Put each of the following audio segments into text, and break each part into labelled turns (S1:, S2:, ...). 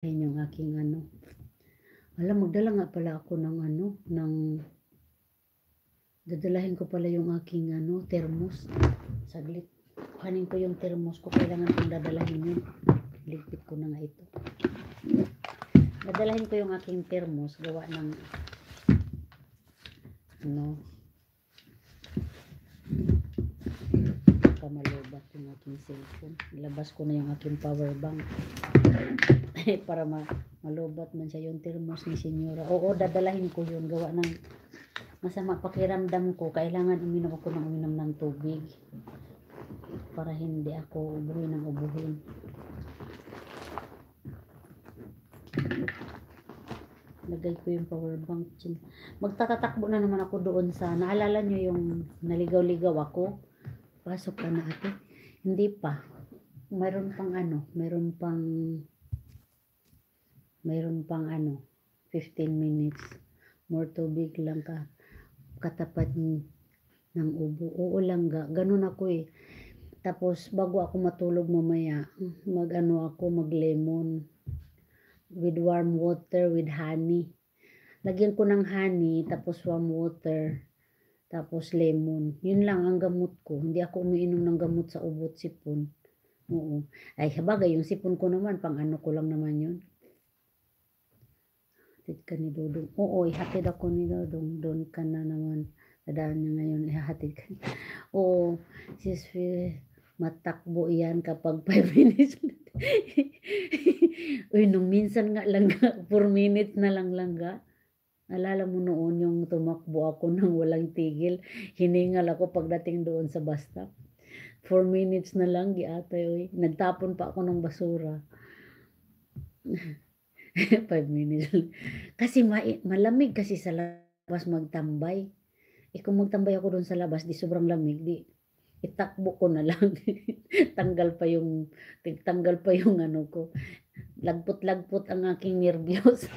S1: Ayan yung aking ano. Alam, magdala nga pala ako ng dadalahin ko pala yung aking thermos. Saglit. Kuhanin ko yung thermos ko. Kailangan kong dadalahin yun. Ligpit ko na nga ito. Dadalahin ko yung aking thermos. Gawa ng malobat yung aking cellphone. Ilabas ko na yung aking power bank. Para malobat man siya yung thermos ni Senyora. Oo, dadalahin ko yun. Gawa ng masama pakiramdam ko. Kailangan uminom ng tubig. Para hindi ako ubuhin ng ubuhin. Lagay ko yung power bank. Magtatatakbo na naman ako doon sa, naalala nyo yung naligaw-ligaw ako? Pasok ka na ate? Hindi pa. Mayroon pang 15 minutes. More tubig lang katapat ng ubo. Oo lang ga. Ganun ako eh. Tapos bago ako matulog mamaya, mag lemon. With warm water, with honey. Lagyan ko ng honey, tapos warm water. Tapos lemon. Yun lang ang gamot ko. Hindi ako umiinom ng gamot sa ubo at sipon. Oo. Ay, sabagay, yung sipon ko naman, pang ano ko lang naman yun. Hatid ka ni Dodong. Oo, ihatid ako ni Dodong. Doon ka na naman. Dadaan niya ngayon, ihatid ka. Oo, sis, matakbo yan kapag 5 minutes. Uy, nung minsan nga lang, 4 minutes na lang ga. Alala mo noon yung tumakbo ako nang walang tigil. Hiningal ako pagdating doon sa bus stop. 4 minutes na lang, giatay. Nagtapon pa ako ng basura. 5 minutes. Kasi malamig kasi sa labas magtambay. Kung magtambay ako doon sa labas, di sobrang lamig, di itakbo ko na lang. tanggal pa yung ano ko. Lagpot-lagpot ang aking nervyos.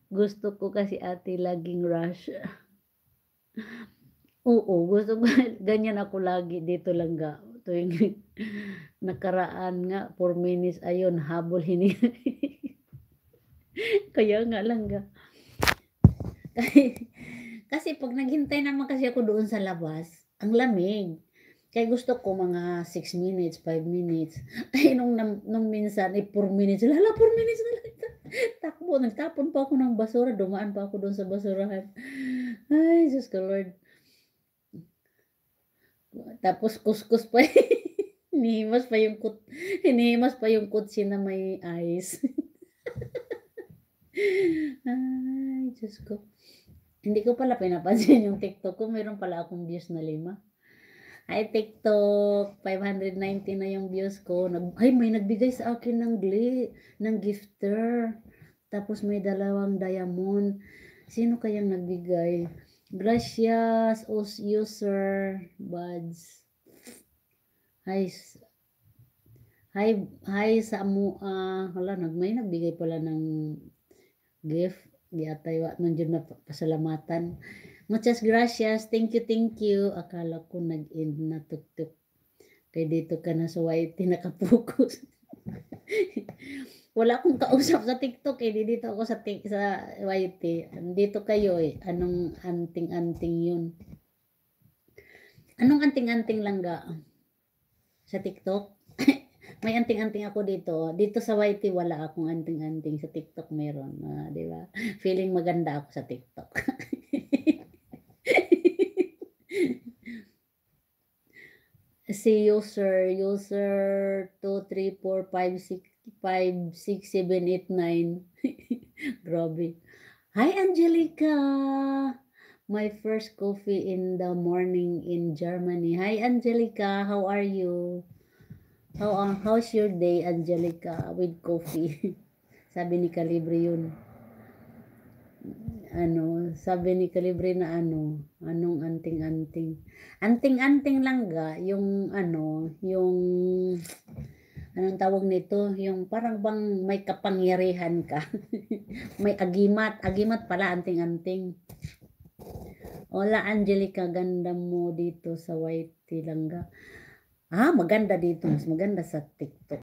S1: Gusto ko kasi ate laging rush. Oo, gusto ko. Ganyan ako lagi dito lang ga. Tuwing nakaraan nga 4 minutes ayun habol Kaya nga lang ga. Kasi pag naghintay naman kasi ako doon sa labas, ang lamig. Kaya gusto ko mga 6 minutes, 5 minutes. Ay, nung minsan, 4 minutes. Lala, 4 minutes na lang. Takbo, nagtapon pa ako ng basura. Dumaan pa ako doon sa basurahan. Ay, Diyos ko Lord. Tapos, kuskus pa. Hinihimas pa yung kutsi na may ice. Ay, Diyos ko. Hindi ko pala pinapansin yung TikTok ko. Meron pala akong views na 5. Hi TikTok, 590 na yung views ko. May nagbigay sa akin ng gifter. Tapos may 2 diamond. Sino kayang nagbigay? Gracias, user buds. Hi sa hala, may nagbigay pala ng gift. Di atay nandiyan na pasalamatan. Muchas gracias. Thank you. Akala ko nag-end na tuk-tuk. Kaya dito ka na sa YT nakapokus. Wala akong kausap sa TikTok eh. Dito ako sa YT. Dito kayo eh. Anong anting-anting yun? Anong anting-anting lang ga? Sa TikTok? May anting-anting ako dito. Dito sa YT wala akong anting-anting. Sa TikTok meron. Di ba? Feeling maganda ako sa TikTok. Si user 234565789. Grabe. Hi Angelica. My first coffee in the morning in Germany. Hi Angelica, how are you? How's your day Angelica with coffee? Sabi ni Calibre yun. Sabi ni Calibre na anong anting-anting. Anting-anting lang ga, yung anong tawag nito, yung parang bang may kapangyarihan ka. May agimat pala, anting-anting. Hola Angelica, ganda mo dito sa YT lang ga. Maganda dito. Mas maganda sa TikTok.